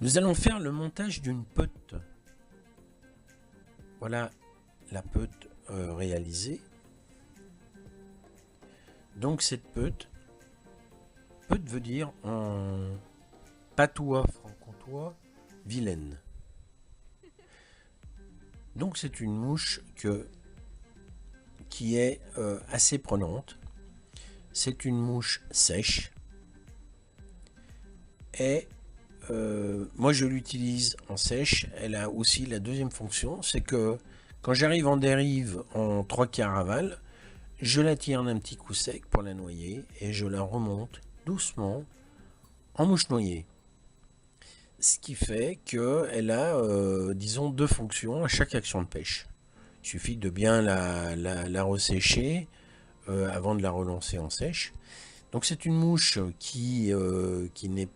Nous allons faire le montage d'une peute. Voilà la peute réalisée. Donc cette peute veut dire en patois franc-comtois vilaine. Donc c'est une mouche qui est assez prenante. C'est une mouche sèche. Et moi je l'utilise en sèche. Elle a aussi la deuxième fonction, c'est que quand j'arrive en dérive en 3/4 aval, je la tire d'un petit coup sec pour la noyer et je la remonte doucement en mouche noyée. Ce qui fait qu'elle a, disons, deux fonctions à chaque action de pêche. Il suffit de bien la ressécher avant de la relancer en sèche. Donc c'est une mouche qui n'est,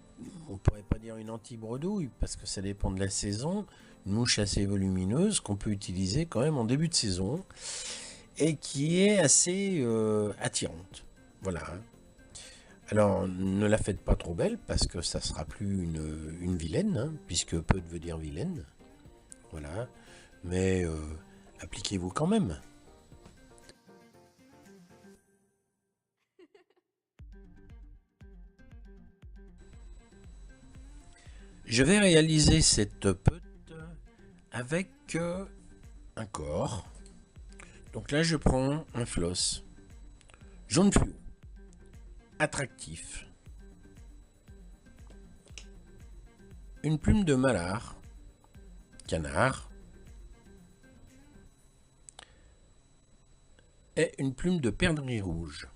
on pourrait pas dire une anti-bredouille parce que ça dépend de la saison. Une mouche assez volumineuse qu'on peut utiliser quand même en début de saison et qui est assez attirante. Voilà. Alors ne la faites pas trop belle parce que ça sera plus une vilaine, hein, puisque peute veut dire vilaine. Voilà. Mais appliquez-vous quand même. Je vais réaliser cette peute avec un corps. Donc là, je prends un floss jaune fluo, attractif, une plume de mallard, canard, et une plume de perdrix rouge.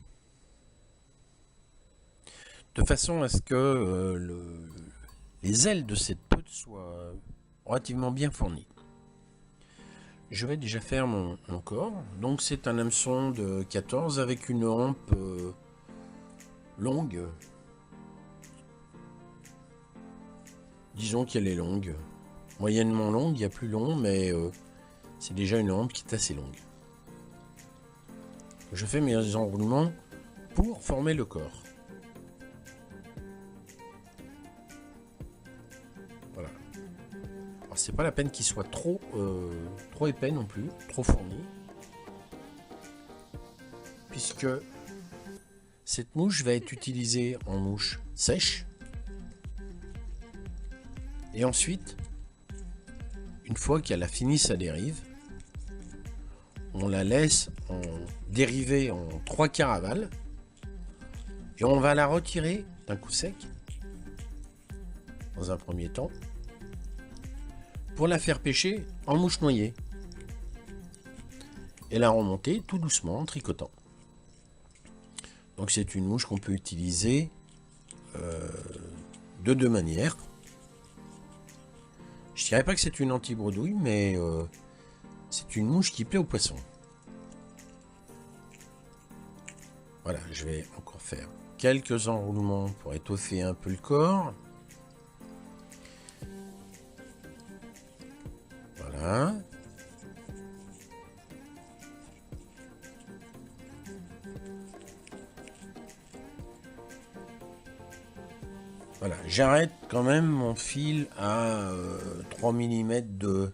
De façon à ce que les ailes de cette peute soient relativement bien fournies. Je vais déjà faire mon corps. Donc c'est un hameçon de 14 avec une hampe longue. Disons qu'elle est longue. Moyennement longue, il y a plus long, mais c'est déjà une hampe qui est assez longue. Je fais mes enroulements pour former le corps. Voilà. Alors c'est pas la peine qu'il soit trop épais non plus, trop fourni. Puisque cette mouche va être utilisée en mouche sèche. Et ensuite, une fois qu'elle a fini sa dérive, on la laisse en dériver en 3/4 aval. Et on va la retirer d'un coup sec, dans un premier temps, pour la faire pêcher en mouche noyée. Et la remonter tout doucement en tricotant. Donc c'est une mouche qu'on peut utiliser de deux manières. Je dirais pas que c'est une anti-bredouille, mais c'est une mouche qui plaît aux poissons. Voilà, je vais encore faire quelques enroulements pour étoffer un peu le corps. Voilà. Voilà, j'arrête quand même mon fil à 3 mm de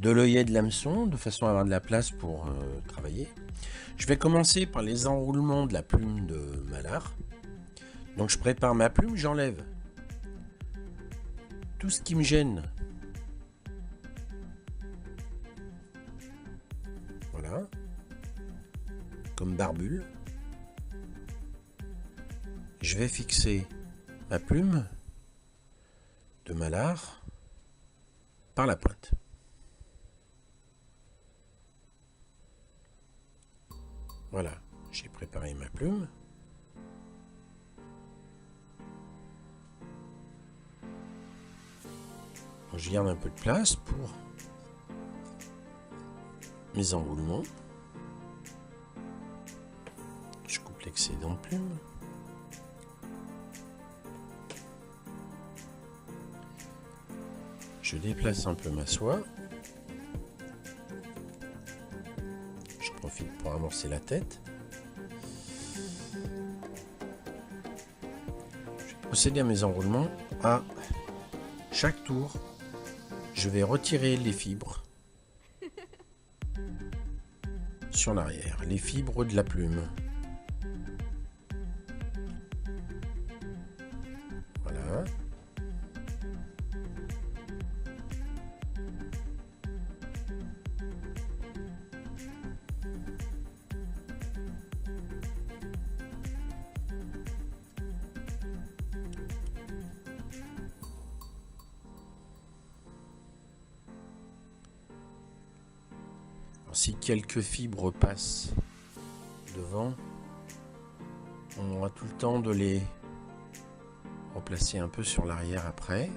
l'œillet de l'hameçon, de façon à avoir de la place pour travailler. Je vais commencer par les enroulements de la plume de mallard. Donc je prépare ma plume, j'enlève tout ce qui me gêne. Voilà. Comme barbule. Je vais fixer ma plume de mallard par la pointe. Voilà, j'ai préparé ma plume. Je garde un peu de place pour mes enroulements. Je coupe l'excédent de plume. Je déplace un peu ma soie. Je profite pour amorcer la tête. Je vais procéder à mes enroulements à chaque tour, je vais retirer les fibres sur l'arrière, les fibres de la plume. Voilà. Alors, si quelques fibres passent devant, on aura tout le temps de les replacer un peu sur l'arrière après.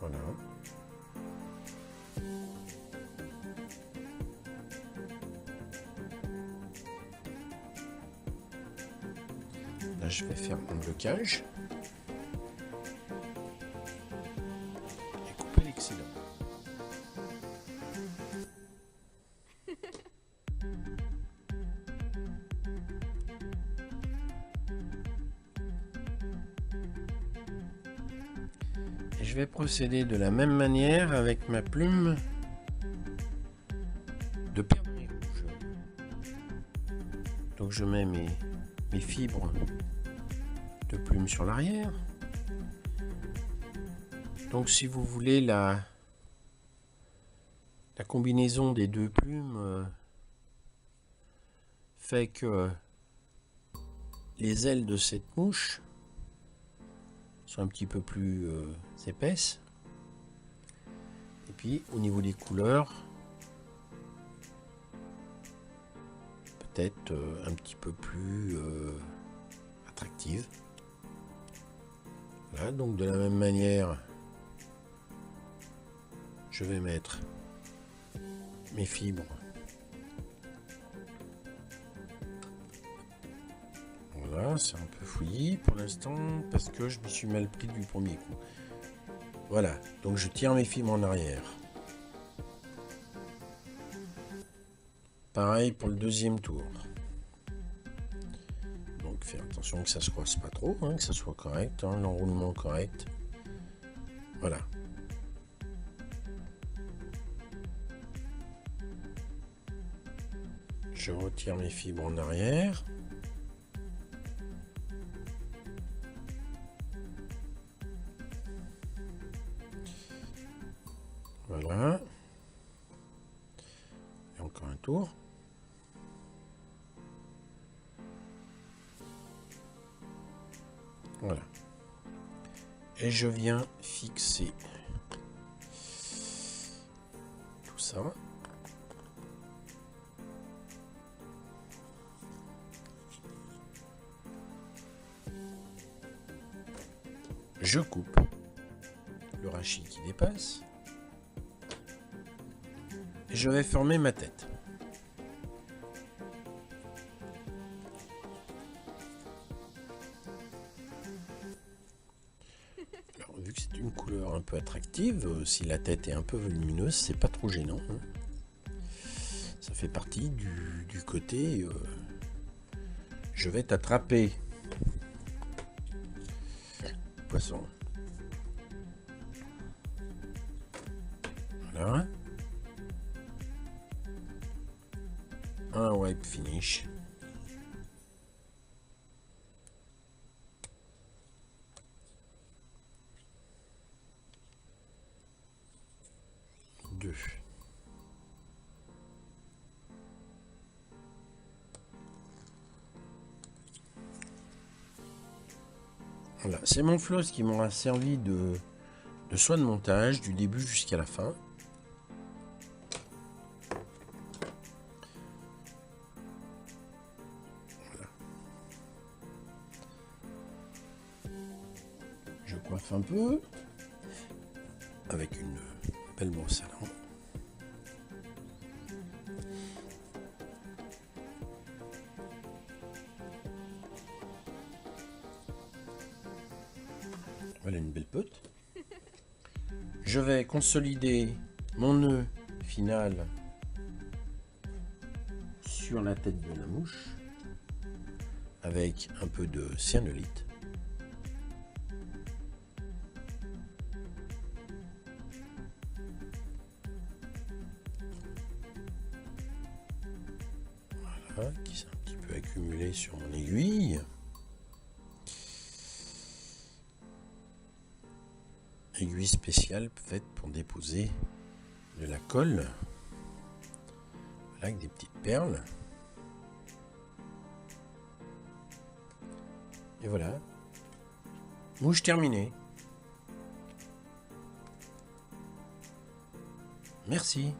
Voilà. Là, je vais faire mon blocage. Et couper l'excédent. Et je vais procéder de la même manière avec ma plume de perdrix rouge. Donc je mets mes fibres de plume sur l'arrière. Donc si vous voulez la combinaison des deux plumes fait que les ailes de cette mouche sont un petit peu plus épaisses. Et puis au niveau des couleurs, peut-être un petit peu plus attractive. Voilà, donc de la même manière, je vais mettre mes fibres. Voilà, c'est un peu fouillis pour l'instant parce que je me suis mal pris du premier coup. Voilà, donc je tire mes fibres en arrière. Pareil pour le deuxième tour. Donc faire attention que ça se croise pas trop, hein, que ça soit correct, hein, l'enroulement correct. Voilà. Je retire mes fibres en arrière. Voilà. Et encore un tour. Voilà. Et je viens fixer tout ça. Je coupe le rachis qui dépasse. Et je vais former ma tête. Alors, vu que c'est une couleur un peu attractive, si la tête est un peu volumineuse, c'est pas trop gênant, hein. Ça fait partie du côté je vais t'attraper, poisson. Voilà. Un wipe finish. Deux. Voilà, c'est mon floss qui m'aura servi de soin de montage du début jusqu'à la fin. Voilà. Je coiffe un peu avec une belle brosse à dents. Voilà une belle peute. Je vais consolider mon nœud final sur la tête de la mouche avec un peu de cyanolite. Voilà, qui s'est un petit peu accumulé sur mon aiguille. Aiguille spéciale faite pour déposer de la colle. Voilà, avec des petites perles. Et voilà. Mouche terminée. Merci.